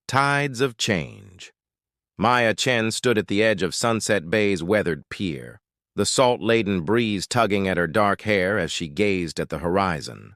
Tides of change. Maya Chen stood at the edge of Sunset Bay's weathered pier, the salt-laden breeze tugging at her dark hair as she gazed at the horizon.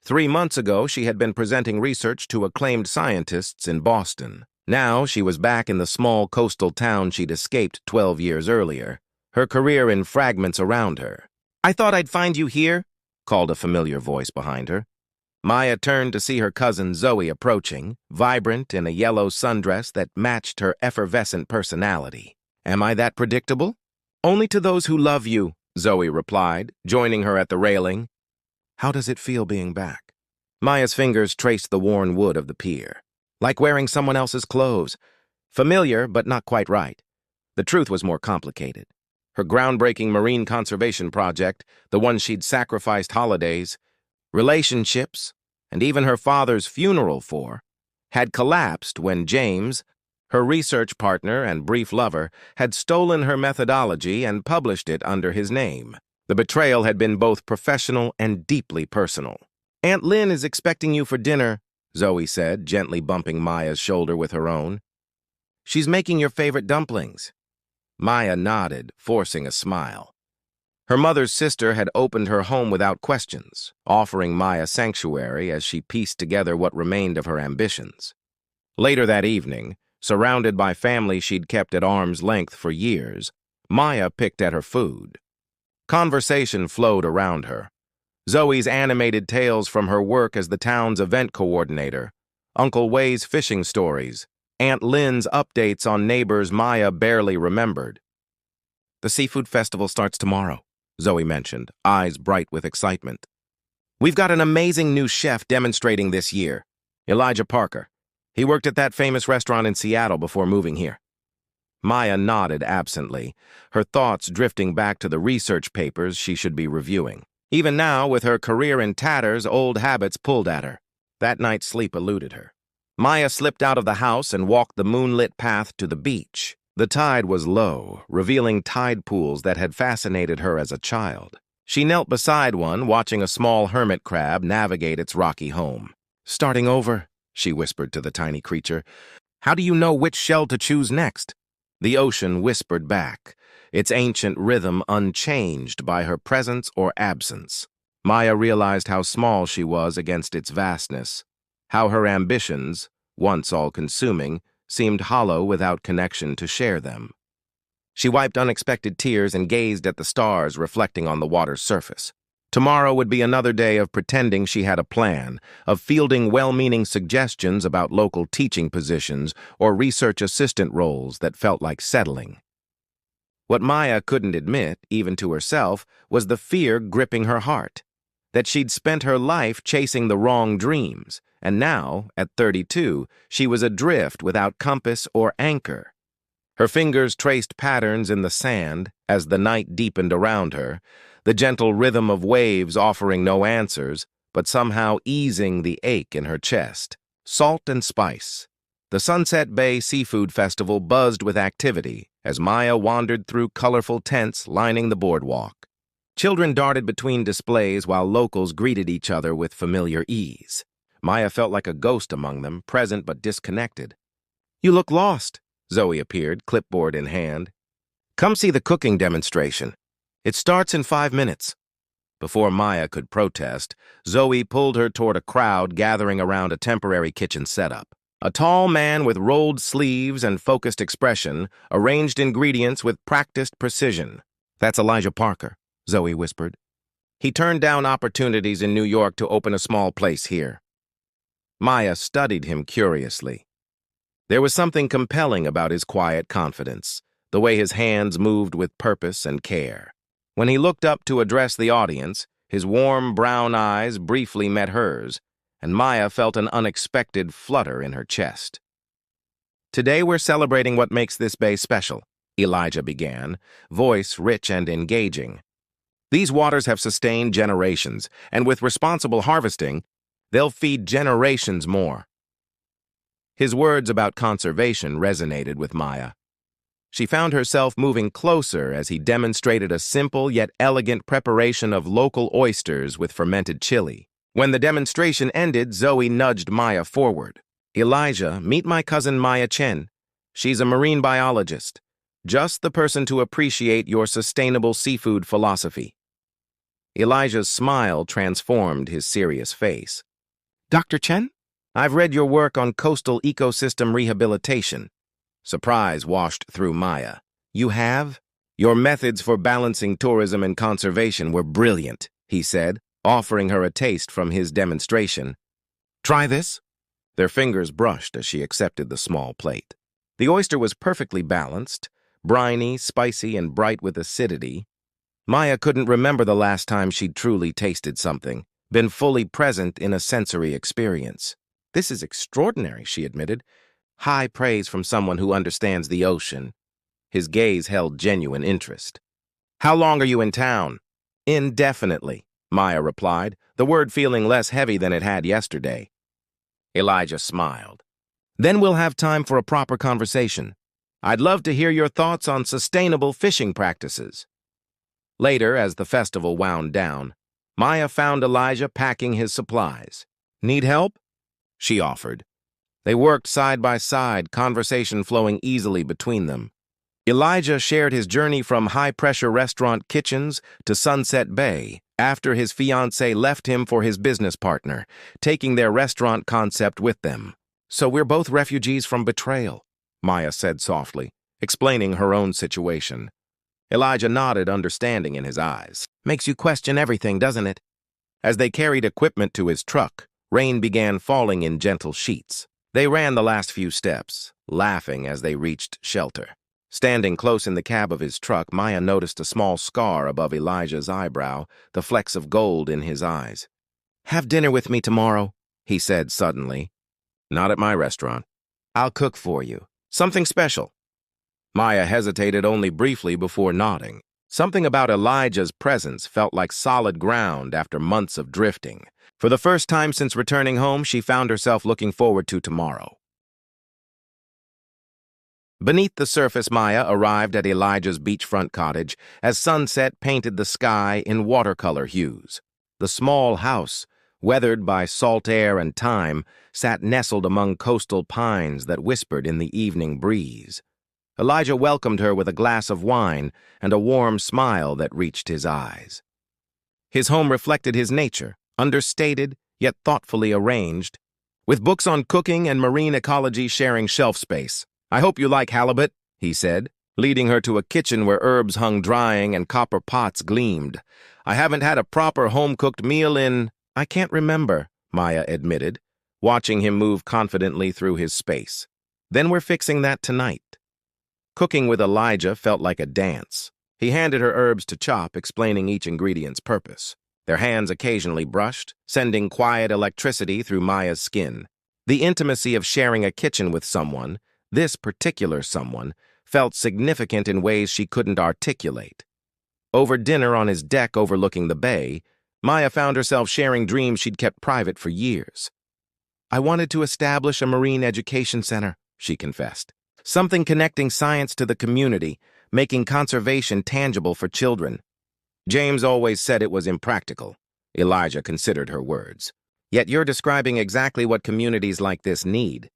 3 months ago, she had been presenting research to acclaimed scientists in Boston. Now she was back in the small coastal town she'd escaped 12 years earlier, her career in fragments around her. "I thought I'd find you here," called a familiar voice behind her. Maya turned to see her cousin Zoe approaching, vibrant in a yellow sundress that matched her effervescent personality. "Am I that predictable?" "Only to those who love you," Zoe replied, joining her at the railing. "How does it feel being back?" Maya's fingers traced the worn wood of the pier. Like wearing someone else's clothes. Familiar, but not quite right. The truth was more complicated. Her groundbreaking marine conservation project, the one she'd sacrificed holidays, relationships, and even her father's funeral for, had collapsed when James, her research partner and brief lover, had stolen her methodology and published it under his name. The betrayal had been both professional and deeply personal. "Aunt Lynn is expecting you for dinner," Zoe said, gently bumping Maya's shoulder with her own. "She's making your favorite dumplings." Maya nodded, forcing a smile. Her mother's sister had opened her home without questions, offering Maya sanctuary as she pieced together what remained of her ambitions. Later that evening, surrounded by family she'd kept at arm's length for years, Maya picked at her food. Conversation flowed around her. Zoe's animated tales from her work as the town's event coordinator, Uncle Way's fishing stories, Aunt Lynn's updates on neighbors Maya barely remembered. "The seafood festival starts tomorrow," Zoe mentioned, eyes bright with excitement. "We've got an amazing new chef demonstrating this year, Elijah Parker. He worked at that famous restaurant in Seattle before moving here." Maya nodded absently, her thoughts drifting back to the research papers she should be reviewing. Even now, with her career in tatters, old habits pulled at her. That night's sleep eluded her. Maya slipped out of the house and walked the moonlit path to the beach. The tide was low, revealing tide pools that had fascinated her as a child. She knelt beside one, watching a small hermit crab navigate its rocky home. "Starting over," she whispered to the tiny creature. "How do you know which shell to choose next?" The ocean whispered back, its ancient rhythm unchanged by her presence or absence. Maya realized how small she was against its vastness, how her ambitions, once all-consuming, seemed hollow without connection to share them. She wiped unexpected tears and gazed at the stars reflecting on the water's surface. Tomorrow would be another day of pretending she had a plan, of fielding well-meaning suggestions about local teaching positions or research assistant roles that felt like settling. What Maya couldn't admit, even to herself, was the fear gripping her heart, that she'd spent her life chasing the wrong dreams, and now, at 32, she was adrift without compass or anchor. Her fingers traced patterns in the sand as the night deepened around her, the gentle rhythm of waves offering no answers, but somehow easing the ache in her chest. Salt and spice. The Sunset Bay Seafood Festival buzzed with activity as Maya wandered through colorful tents lining the boardwalk. Children darted between displays while locals greeted each other with familiar ease. Maya felt like a ghost among them, present but disconnected. "You look lost," Zoe appeared, clipboard in hand. "Come see the cooking demonstration. It starts in 5 minutes." Before Maya could protest, Zoe pulled her toward a crowd gathering around a temporary kitchen setup. A tall man with rolled sleeves and focused expression arranged ingredients with practiced precision. "That's Elijah Parker," Zoe whispered. "He turned down opportunities in New York to open a small place here." Maya studied him curiously. There was something compelling about his quiet confidence, the way his hands moved with purpose and care. When he looked up to address the audience, his warm brown eyes briefly met hers, and Maya felt an unexpected flutter in her chest. "Today we're celebrating what makes this bay special," Elijah began, voice rich and engaging. "These waters have sustained generations, and with responsible harvesting, they'll feed generations more." His words about conservation resonated with Maya. She found herself moving closer as he demonstrated a simple yet elegant preparation of local oysters with fermented chili. When the demonstration ended, Zoe nudged Maya forward. Elijah, meet my cousin Maya Chen. She's a marine biologist. Just the person to appreciate your sustainable seafood philosophy. Elijah's smile transformed his serious face. Dr. Chen? I've read your work on coastal ecosystem rehabilitation. Surprise washed through Maya. You have? Your methods for balancing tourism and conservation were brilliant, he said, offering her a taste from his demonstration. Try this? Their fingers brushed as she accepted the small plate. The oyster was perfectly balanced, briny, spicy, and bright with acidity. Maya couldn't remember the last time she'd truly tasted something, been fully present in a sensory experience. This is extraordinary, she admitted. High praise from someone who understands the ocean. His gaze held genuine interest. How long are you in town? Indefinitely, Maya replied, the word feeling less heavy than it had yesterday. Elijah smiled. Then we'll have time for a proper conversation. I'd love to hear your thoughts on sustainable fishing practices. Later, as the festival wound down, Maya found Elijah packing his supplies. Need help? She offered. They worked side by side, conversation flowing easily between them. Elijah shared his journey from high-pressure restaurant kitchens to Sunset Bay after his fiancée left him for his business partner, taking their restaurant concept with them. So we're both refugees from betrayal, Maya said softly, explaining her own situation. Elijah nodded, understanding in his eyes. Makes you question everything, doesn't it? As they carried equipment to his truck, rain began falling in gentle sheets. They ran the last few steps, laughing as they reached shelter. Standing close in the cab of his truck, Maya noticed a small scar above Elijah's eyebrow, the flecks of gold in his eyes. Have dinner with me tomorrow, he said suddenly. Not at my restaurant. I'll cook for you. Something special. Maya hesitated only briefly before nodding. Something about Elijah's presence felt like solid ground after months of drifting. For the first time since returning home, she found herself looking forward to tomorrow. Beneath the surface, Maya arrived at Elijah's beachfront cottage as sunset painted the sky in watercolor hues. The small house, weathered by salt air and time, sat nestled among coastal pines that whispered in the evening breeze. Elijah welcomed her with a glass of wine and a warm smile that reached his eyes. His home reflected his nature, understated yet thoughtfully arranged, with books on cooking and marine ecology sharing shelf space. I hope you like halibut, he said, leading her to a kitchen where herbs hung drying and copper pots gleamed. I haven't had a proper home-cooked meal I can't remember, Maya admitted, watching him move confidently through his space. Then we're fixing that tonight. Cooking with Elijah felt like a dance. He handed her herbs to chop, explaining each ingredient's purpose. Their hands occasionally brushed, sending quiet electricity through Maya's skin. The intimacy of sharing a kitchen with someone, this particular someone, felt significant in ways she couldn't articulate. Over dinner on his deck overlooking the bay, Maya found herself sharing dreams she'd kept private for years. I wanted to establish a marine education center, she confessed. Something connecting science to the community, making conservation tangible for children. James always said it was impractical. Elijah considered her words. Yet you're describing exactly what communities like this need.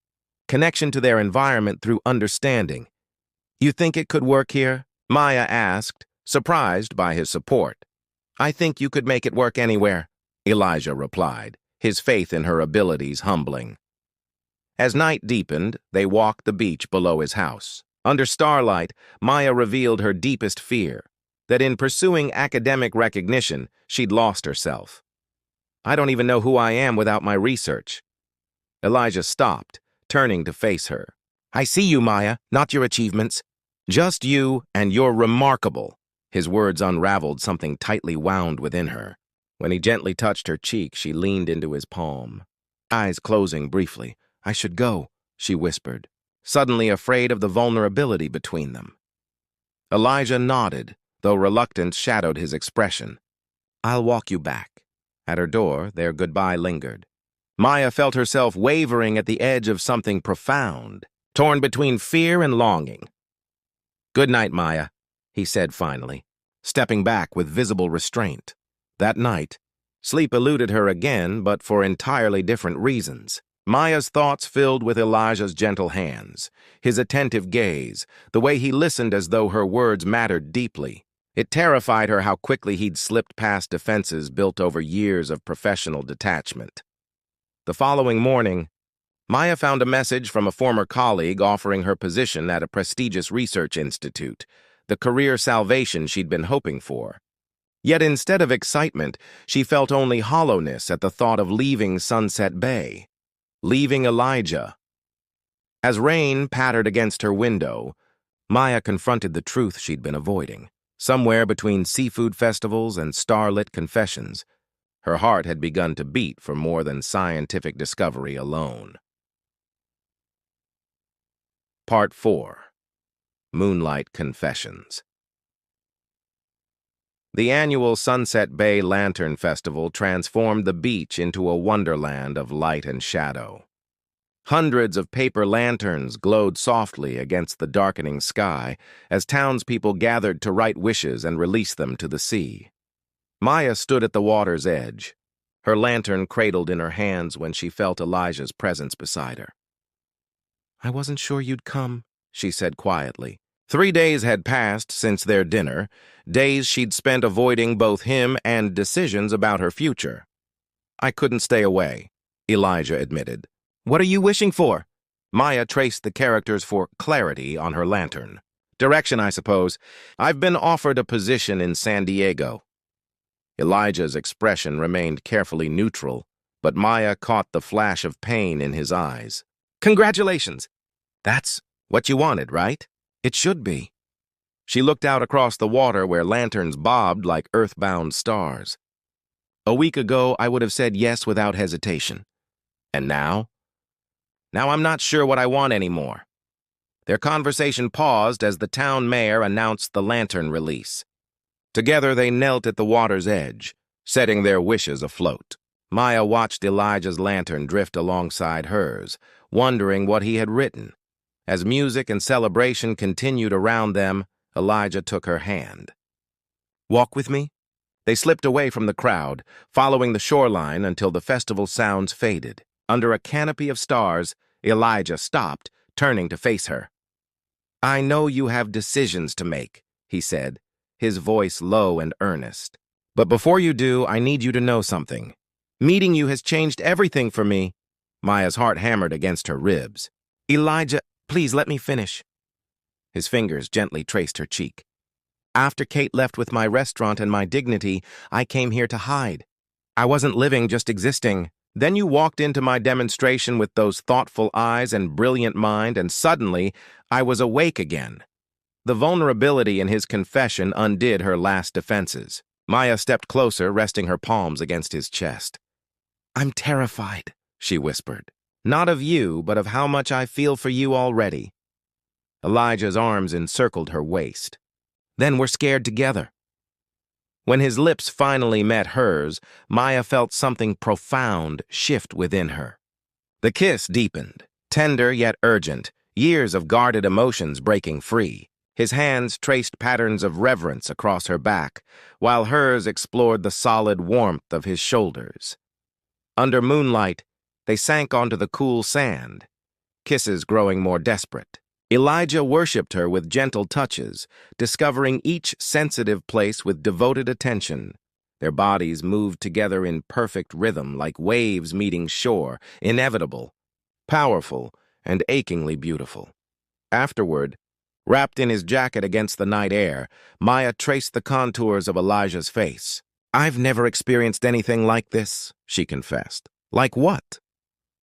Connection to their environment through understanding. You think it could work here? Maya asked, surprised by his support. I think you could make it work anywhere, Elijah replied, his faith in her abilities humbling. As night deepened, they walked the beach below his house. Under starlight, Maya revealed her deepest fear, that in pursuing academic recognition, she'd lost herself. I don't even know who I am without my research. Elijah stopped, turning to face her. I see you, Maya, not your achievements. Just you, and you're remarkable. His words unraveled something tightly wound within her. When he gently touched her cheek, she leaned into his palm. Eyes closing briefly. I should go, she whispered, suddenly afraid of the vulnerability between them. Elijah nodded, though reluctance shadowed his expression. I'll walk you back. At her door, their goodbye lingered. Maya felt herself wavering at the edge of something profound, torn between fear and longing. Good night, Maya, he said finally, stepping back with visible restraint. That night, sleep eluded her again, but for entirely different reasons. Maya's thoughts filled with Elijah's gentle hands, his attentive gaze, the way he listened as though her words mattered deeply. It terrified her how quickly he'd slipped past defenses built over years of professional detachment. The following morning, Maya found a message from a former colleague offering her position at a prestigious research institute, the career salvation she'd been hoping for. Yet instead of excitement, she felt only hollowness at the thought of leaving Sunset Bay, leaving Elijah. As rain pattered against her window, Maya confronted the truth she'd been avoiding. Somewhere between seafood festivals and starlit confessions, her heart had begun to beat for more than scientific discovery alone. Part 4. Moonlight Confessions. The annual Sunset Bay Lantern Festival transformed the beach into a wonderland of light and shadow. Hundreds of paper lanterns glowed softly against the darkening sky as townspeople gathered to write wishes and release them to the sea. Maya stood at the water's edge, her lantern cradled in her hands when she felt Elijah's presence beside her. "I wasn't sure you'd come," she said quietly. 3 days had passed since their dinner, days she'd spent avoiding both him and decisions about her future. "I couldn't stay away," Elijah admitted. "What are you wishing for?" Maya traced the characters for clarity on her lantern. "Direction, I suppose. I've been offered a position in San Diego." Elijah's expression remained carefully neutral, but Maya caught the flash of pain in his eyes. "Congratulations! That's what you wanted, right? It should be." She looked out across the water where lanterns bobbed like earthbound stars. "A week ago, I would have said yes without hesitation. And now? Now I'm not sure what I want anymore." Their conversation paused as the town mayor announced the lantern release. Together they knelt at the water's edge, setting their wishes afloat. Maya watched Elijah's lantern drift alongside hers, wondering what he had written. As music and celebration continued around them, Elijah took her hand. "Walk with me?" They slipped away from the crowd, following the shoreline until the festival sounds faded. Under a canopy of stars, Elijah stopped, turning to face her. "I know you have decisions to make," he said, his voice low and earnest. "But before you do, I need you to know something. Meeting you has changed everything for me." Maya's heart hammered against her ribs. "Elijah, please let me finish." His fingers gently traced her cheek. "After Kate left with my restaurant and my dignity, I came here to hide. I wasn't living, just existing. Then you walked into my demonstration with those thoughtful eyes and brilliant mind, and suddenly I was awake again." The vulnerability in his confession undid her last defenses. Maya stepped closer, resting her palms against his chest. "I'm terrified," she whispered. "Not of you, but of how much I feel for you already." Elijah's arms encircled her waist. "Then we're scared together." When his lips finally met hers, Maya felt something profound shift within her. The kiss deepened, tender yet urgent, years of guarded emotions breaking free. His hands traced patterns of reverence across her back, while hers explored the solid warmth of his shoulders. Under moonlight, they sank onto the cool sand, kisses growing more desperate. Elijah worshipped her with gentle touches, discovering each sensitive place with devoted attention. Their bodies moved together in perfect rhythm, like waves meeting shore, inevitable, powerful, and achingly beautiful. Afterward, wrapped in his jacket against the night air, Maya traced the contours of Elijah's face. "I've never experienced anything like this," she confessed. "Like what?"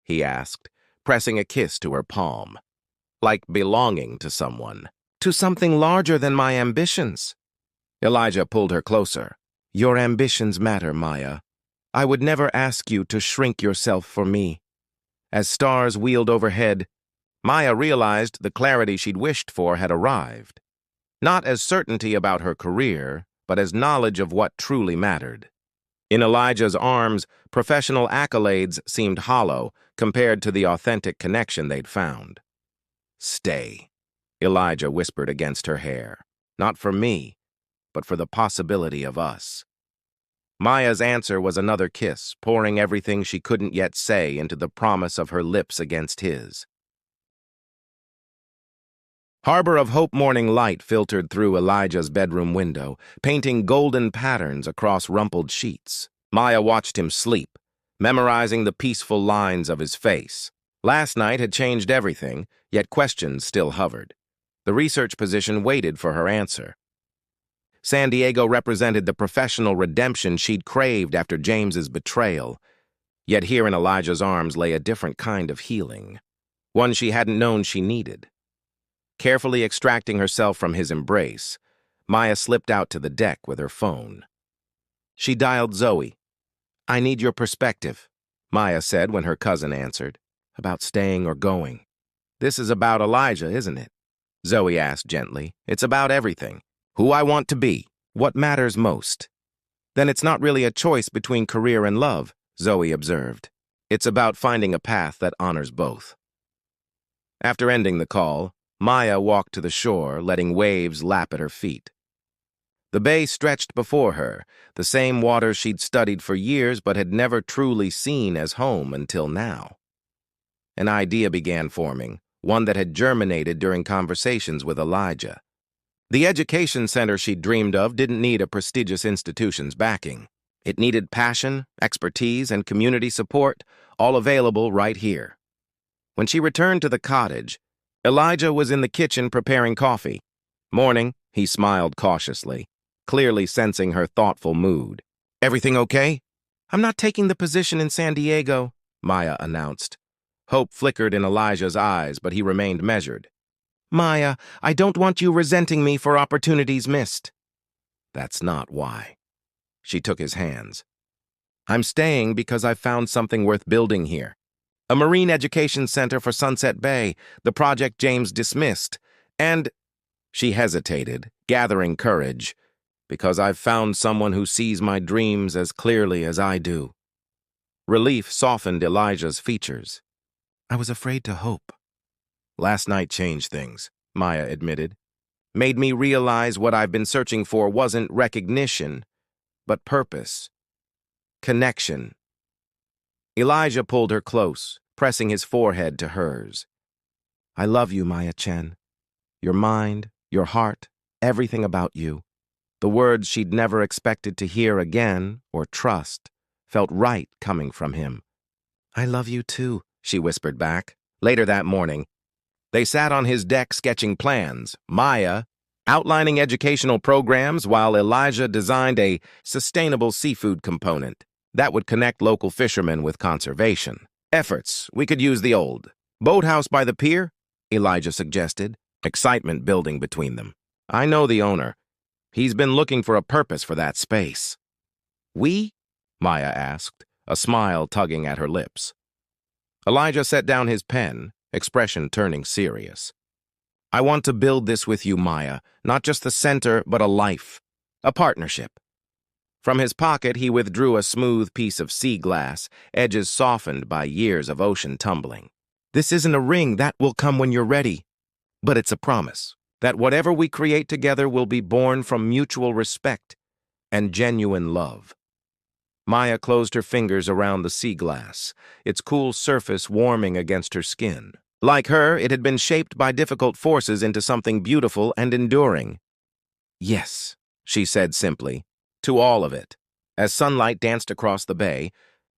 he asked, pressing a kiss to her palm. "Like belonging to someone. To something larger than my ambitions." Elijah pulled her closer. "Your ambitions matter, Maya. I would never ask you to shrink yourself for me." As stars wheeled overhead, Maya realized the clarity she'd wished for had arrived. Not as certainty about her career, but as knowledge of what truly mattered. In Elijah's arms, professional accolades seemed hollow compared to the authentic connection they'd found. "Stay," Elijah whispered against her hair. "Not for me, but for the possibility of us." Maya's answer was another kiss, pouring everything she couldn't yet say into the promise of her lips against his. Harbor of Hope morning light filtered through Elijah's bedroom window, painting golden patterns across rumpled sheets. Maya watched him sleep, memorizing the peaceful lines of his face. Last night had changed everything, yet questions still hovered. The research position waited for her answer. San Diego represented the professional redemption she'd craved after James's betrayal, yet here in Elijah's arms lay a different kind of healing, one she hadn't known she needed. Carefully extracting herself from his embrace, Maya slipped out to the deck with her phone. She dialed Zoe. "I need your perspective," Maya said when her cousin answered. "About staying or going." "This is about Elijah, isn't it?" Zoe asked gently. "It's about everything. Who I want to be. What matters most." "Then it's not really a choice between career and love," Zoe observed. "It's about finding a path that honors both." After ending the call, Maya walked to the shore, letting waves lap at her feet. The bay stretched before her, the same water she'd studied for years but had never truly seen as home until now. An idea began forming, one that had germinated during conversations with Elijah. The education center she'd dreamed of didn't need a prestigious institution's backing. It needed passion, expertise, and community support, all available right here. When she returned to the cottage, Elijah was in the kitchen preparing coffee. "Morning," he smiled cautiously, clearly sensing her thoughtful mood. "Everything okay?" "I'm not taking the position in San Diego," Maya announced. Hope flickered in Elijah's eyes, but he remained measured. "Maya, I don't want you resenting me for opportunities missed." "That's not why." She took his hands. "I'm staying because I've found something worth building here. A marine education center for Sunset Bay, the project James dismissed, and—" She hesitated, gathering courage, "because I've found someone who sees my dreams as clearly as I do." Relief softened Elijah's features. "I was afraid to hope." "Last night changed things," Maya admitted. "Made me realize what I've been searching for wasn't recognition, but purpose. Connection." Elijah pulled her close, pressing his forehead to hers. "I love you, Maya Chen. Your mind, your heart, everything about you." The words she'd never expected to hear again, or trust, felt right coming from him. "I love you too," she whispered back. Later that morning, they sat on his deck sketching plans, Maya outlining educational programs while Elijah designed a sustainable seafood component that would connect local fishermen with conservation. "Efforts, we could use the old boathouse by the pier," Elijah suggested, excitement building between them. "I know the owner. He's been looking for a purpose for that space." "We?" Maya asked, a smile tugging at her lips. Elijah set down his pen, expression turning serious. "I want to build this with you, Maya, not just the center, but a life, a partnership." From his pocket, he withdrew a smooth piece of sea glass, edges softened by years of ocean tumbling. "This isn't a ring, that will come when you're ready. But it's a promise that whatever we create together will be born from mutual respect and genuine love." Maya closed her fingers around the sea glass, its cool surface warming against her skin. Like her, it had been shaped by difficult forces into something beautiful and enduring. "Yes," she said simply, to all of it. As sunlight danced across the bay,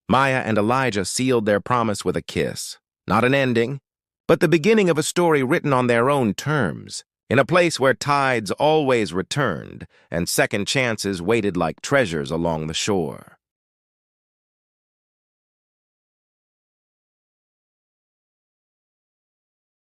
Maya and Elijah sealed their promise with a kiss. Not an ending, but the beginning of a story written on their own terms, in a place where tides always returned and second chances waited like treasures along the shore.